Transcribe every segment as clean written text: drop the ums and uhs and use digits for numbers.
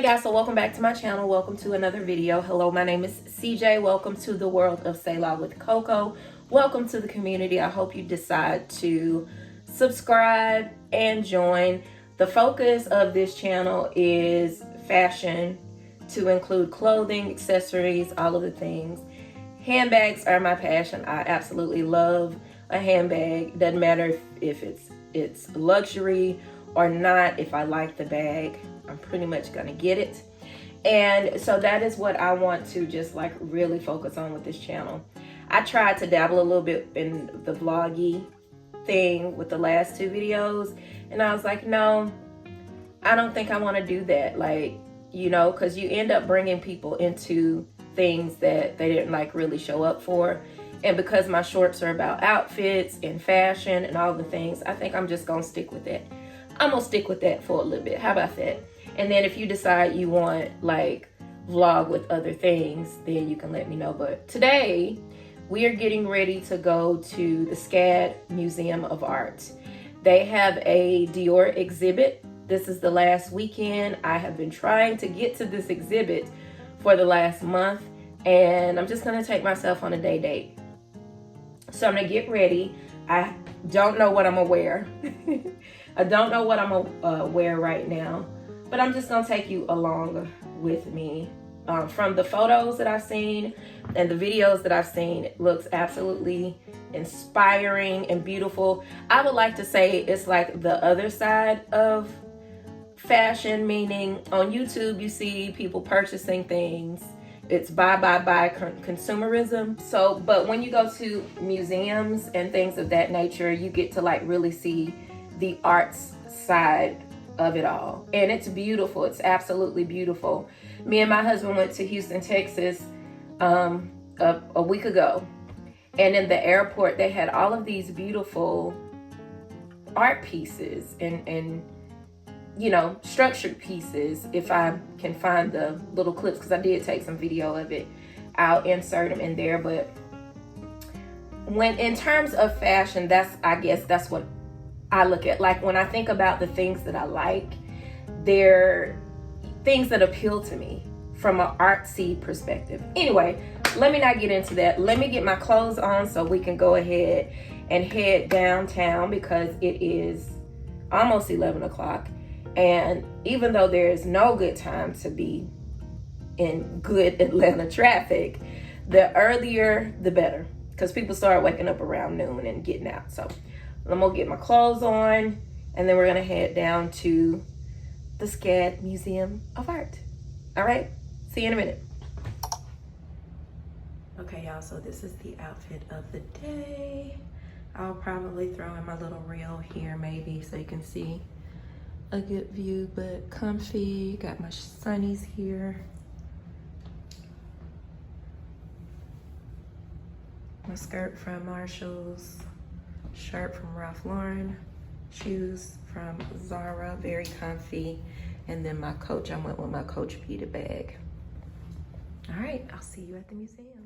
guys, so welcome back to my channel. Welcome to another video. Hello, my name is CJ. Welcome to the world of Selah with Coco. Welcome to the community. I hope you decide to subscribe and join. The focus of this channel is fashion, to include clothing, accessories, all of the things. Handbags are my passion. I absolutely love a handbag. Doesn't matter if it's luxury or not. If I like the bag, I'm pretty much gonna get it. And so that is what I want to just like really focus on with this channel. I tried to dabble a little bit in the vloggy thing with the last two videos, and I was like, no, I don't think I want to do that. Like, you know, because you end up bringing people into things that they didn't like really show up for. And because my shorts are about outfits and fashion and all the things, I think I'm just gonna stick with that. I'm gonna stick with that for a little bit. How about that? And then if you decide you want like vlog with other things, then you can let me know. But today we are getting ready to go to the SCAD Museum of Art. They have a Dior exhibit. This is the last weekend. I have been trying to get to this exhibit for the last month, and I'm just gonna take myself on a day date. So I'm gonna get ready. I don't know what I'm gonna wear. I don't know what I'm gonna wear right now, but I'm just gonna take you along with me. From the photos that I've seen and the videos that I've seen, it looks absolutely inspiring and beautiful. I would like to say it's like the other side of fashion, meaning on YouTube you see people purchasing things. It's buy consumerism. So, but when you go to museums and things of that nature, you get to like really see the arts side of it all. And it's beautiful. It's absolutely beautiful. Me and my husband went to Houston, Texas a week ago. And in the airport, they had all of these beautiful art pieces and you know, structured pieces. If I can find the little clips, because I did take some video of it, I'll insert them in there. But when in terms of fashion, I guess that's what I look at. Like when I think about the things that I like, they're things that appeal to me from an artsy perspective. Anyway, let me not get into that. Let me get my clothes on so we can go ahead and head downtown, because it is almost 11 o'clock. And even though there is no good time to be in good Atlanta traffic, the earlier the better, because people start waking up around noon and getting out. So I'm gonna get my clothes on, and then we're gonna head down to the SCAD Museum of Art. All right, see you in a minute. Okay, y'all, so this is the outfit of the day. I'll probably throw in my little reel here maybe so you can see a good view, but comfy. Got my sunnies here. My skirt from Marshall's, shirt from Ralph Lauren, shoes from Zara, very comfy. And then my Coach, I went with my Coach Peter bag. All right, I'll see you at the museum.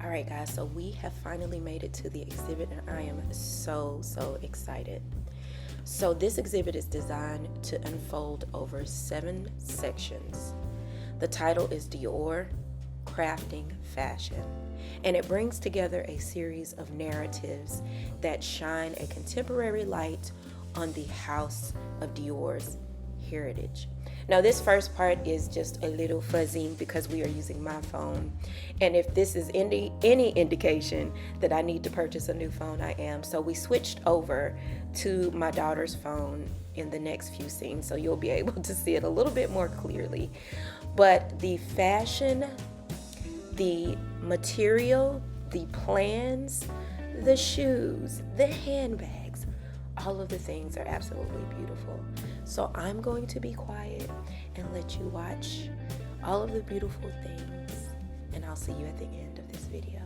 Alright guys, so we have finally made it to the exhibit, and I am so excited. So this exhibit is designed to unfold over 7 sections. The title is Dior, Crafting Fashion, and it brings together a series of narratives that shine a contemporary light on the House of Dior's heritage. Now, this first part is just a little fuzzy because we are using my phone. And if this is any indication that I need to purchase a new phone, I am. So we switched over to my daughter's phone in the next few scenes, so you'll be able to see it a little bit more clearly. But the fashion, the material, the plans, the shoes, the handbags, all of the things are absolutely beautiful. So I'm going to be quiet and let you watch all of the beautiful things, and I'll see you at the end of this video.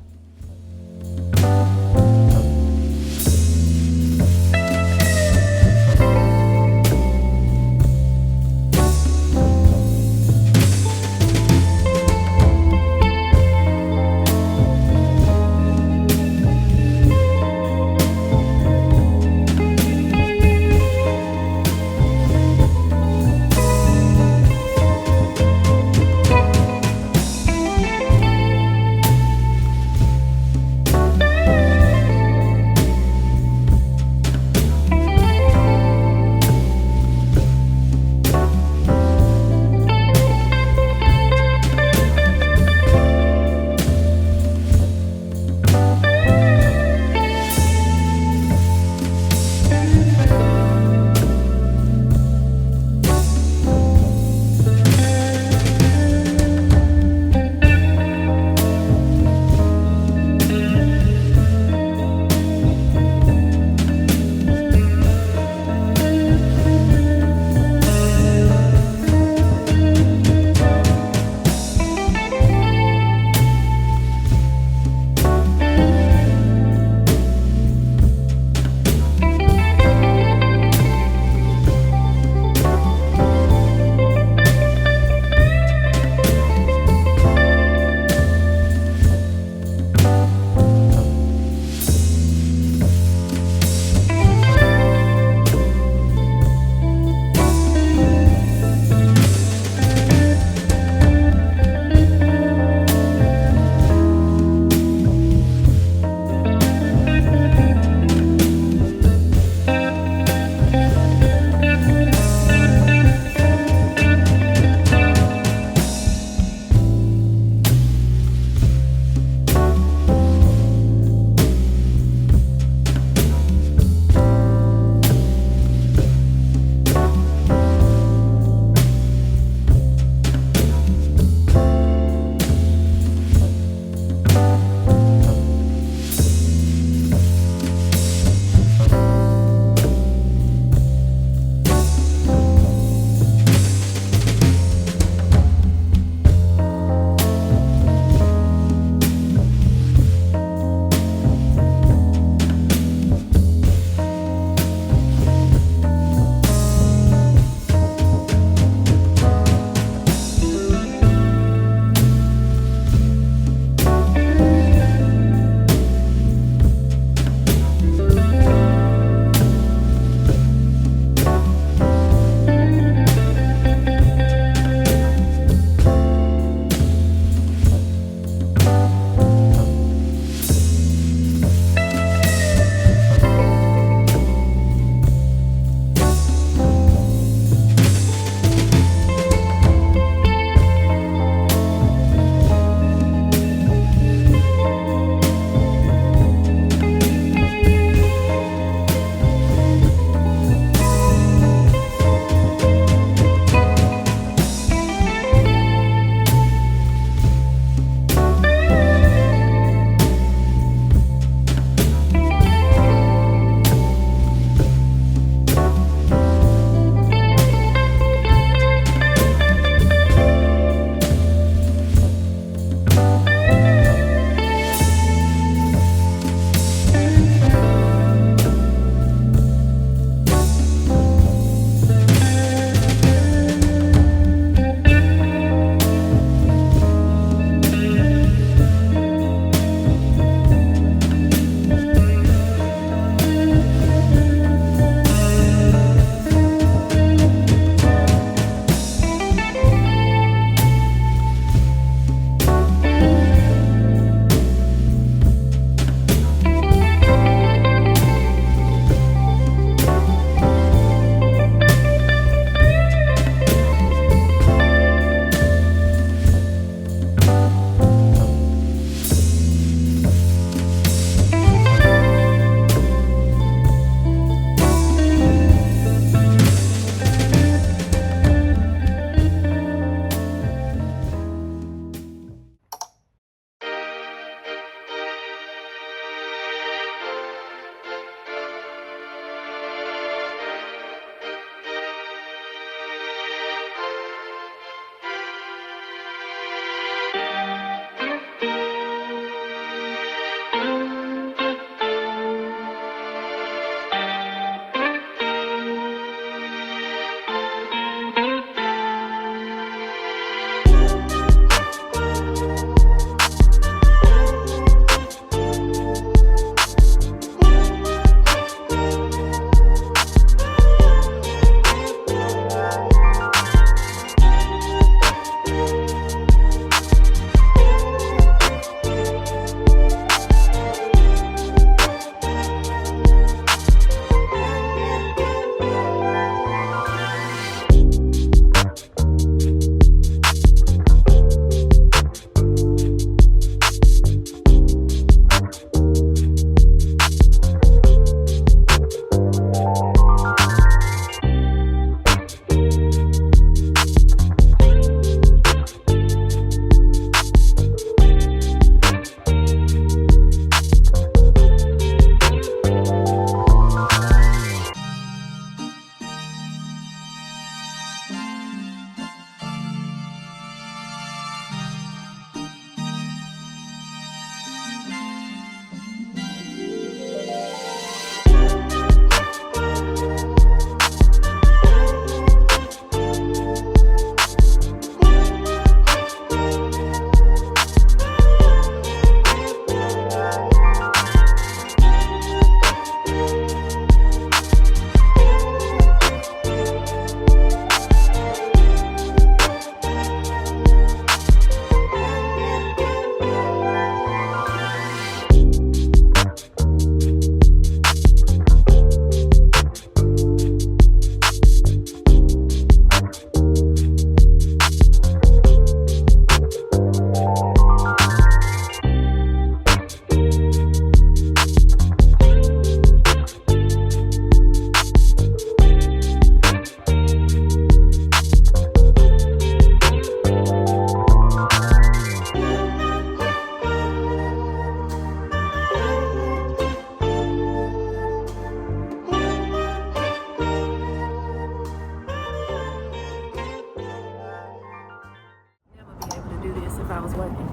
I was working.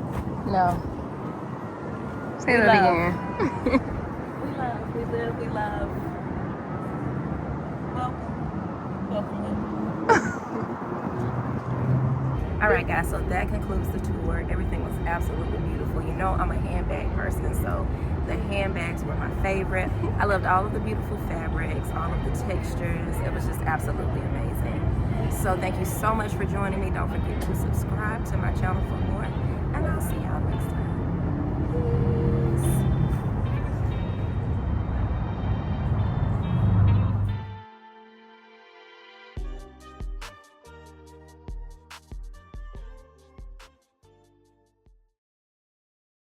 No. Say that again. We love, we live, we love. Welcome. All right, guys, so that concludes the tour. Everything was absolutely beautiful. You know, I'm a handbag person, so the handbags were my favorite. I loved all of the beautiful fabrics, all of the textures. It was just absolutely amazing. So thank you so much for joining me. Don't forget to subscribe to my channel for more, and I'll see y'all next time.